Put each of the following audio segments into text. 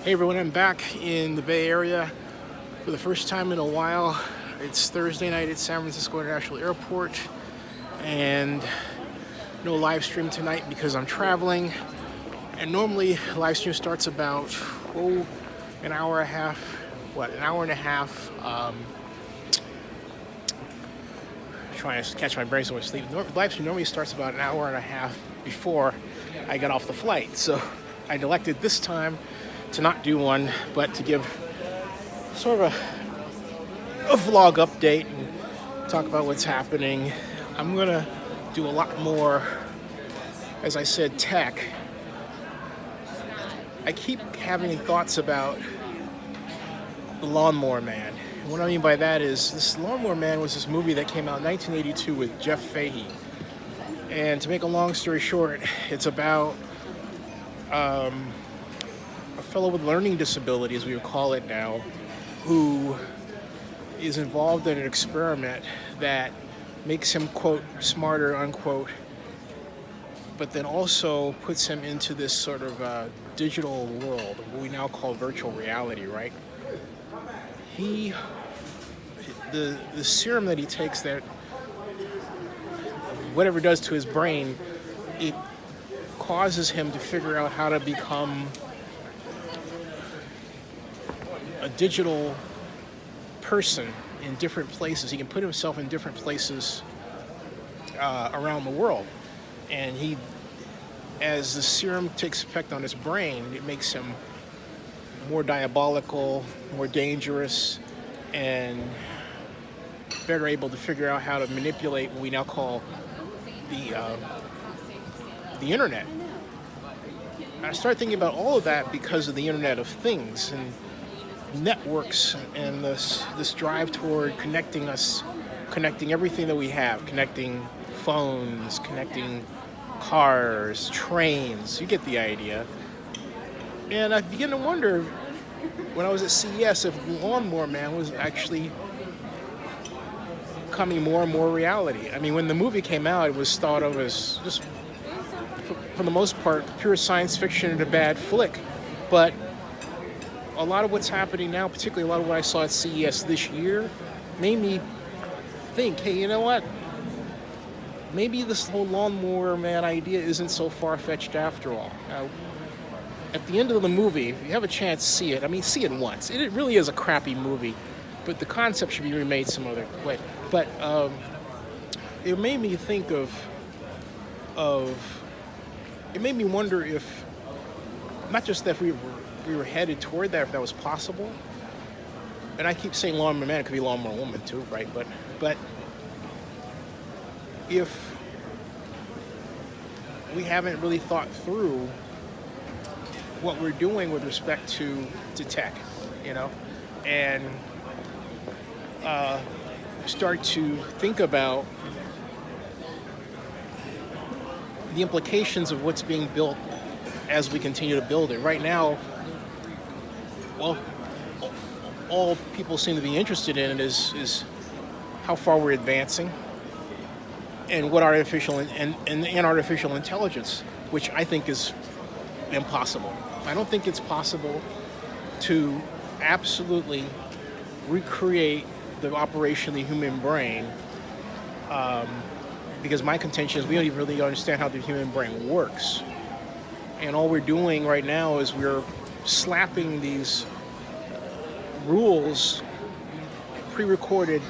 Hey everyone, I'm back in the Bay Area for the first time in a while. It's Thursday night at San Francisco International Airport, and no live stream tonight because I'm traveling. And normally, live stream starts about an hour and a half. An hour and a half. Trying to catch my brain so much sleep. Live stream normally starts about an hour and a half before I get off the flight. So I elected this time to not do one, but to give sort of a vlog update and talk about what's happening. I'm gonna do a lot more, as I said, tech. I keep having thoughts about the Lawnmower Man. And what I mean by that is this Lawnmower Man was this movie that came out in 1982 with Jeff Fahey. And to make a long story short, it's about a fellow with learning disability, as we would call it now, who is involved in an experiment that makes him, quote, smarter, unquote, but then also puts him into this sort of digital world, what we now call virtual reality, right? The serum that he takes, that whatever it does to his brain, it causes him to figure out how to become a digital person in different places. He can put himself in different places around the world. And as the serum takes effect on his brain, it makes him more diabolical, more dangerous, and better able to figure out how to manipulate what we now call the internet. And I started thinking about all of that because of the Internet of Things and networks and this drive toward connecting everything that we have, connecting phones, connecting cars, trains. You get the idea. And I began to wonder, when I was at CES, if Lawnmower Man was actually becoming more and more reality. I mean, when the movie came out, it was thought of as just, for the most part, pure science fiction and a bad flick. But a lot of what's happening now, particularly a lot of what I saw at CES this year, made me think, hey, you know what? Maybe this whole Lawnmower Man idea isn't so far-fetched after all. Now, at the end of the movie, if you have a chance to see it, I mean, see it once. It really is a crappy movie, but the concept should be remade some other way. But it made me think of it made me wonder if, not just that we were headed toward that, if that was possible. And I keep saying Lawnmower Man, it could be Lawnmower Woman too, right? But if we haven't really thought through what we're doing with respect to tech, and start to think about the implications of what's being built as we continue to build it. Right now, well, all people seem to be interested in is how far we're advancing and what artificial intelligence, which I think is impossible. I don't think it's possible to absolutely recreate the operation of the human brain, because my contention is we don't even really understand how the human brain works. And all we're doing right now is we're slapping these rules, pre-recorded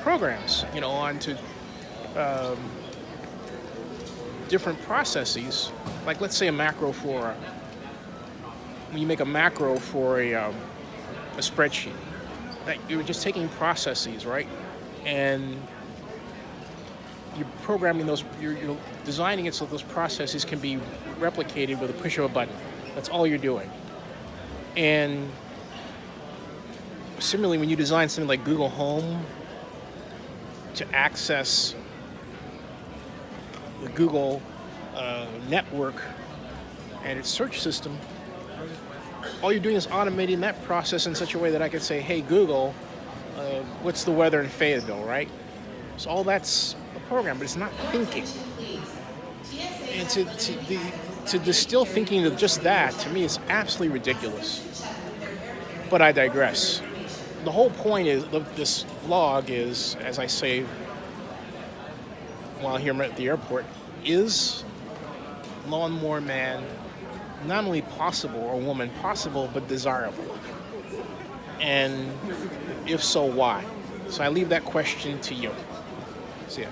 programs, onto different processes. Like, let's say a macro when you make a macro for a spreadsheet, like you're just taking processes, right? And you're programming those, you're designing it so those processes can be replicated with a push of a button. That's all you're doing. And similarly, when you design something like Google Home to access the Google network and its search system, all you're doing is automating that process in such a way that I can say, hey, Google, what's the weather in Fayetteville, right? So all that's a program, but it's not thinking. And to distill thinking to just that, to me, is absolutely ridiculous. But I digress. The whole point is of this vlog is, as I say while here I'm at the airport, is Lawnmower Man not only possible, or woman possible, but desirable? And if so, why? So I leave that question to you. See ya.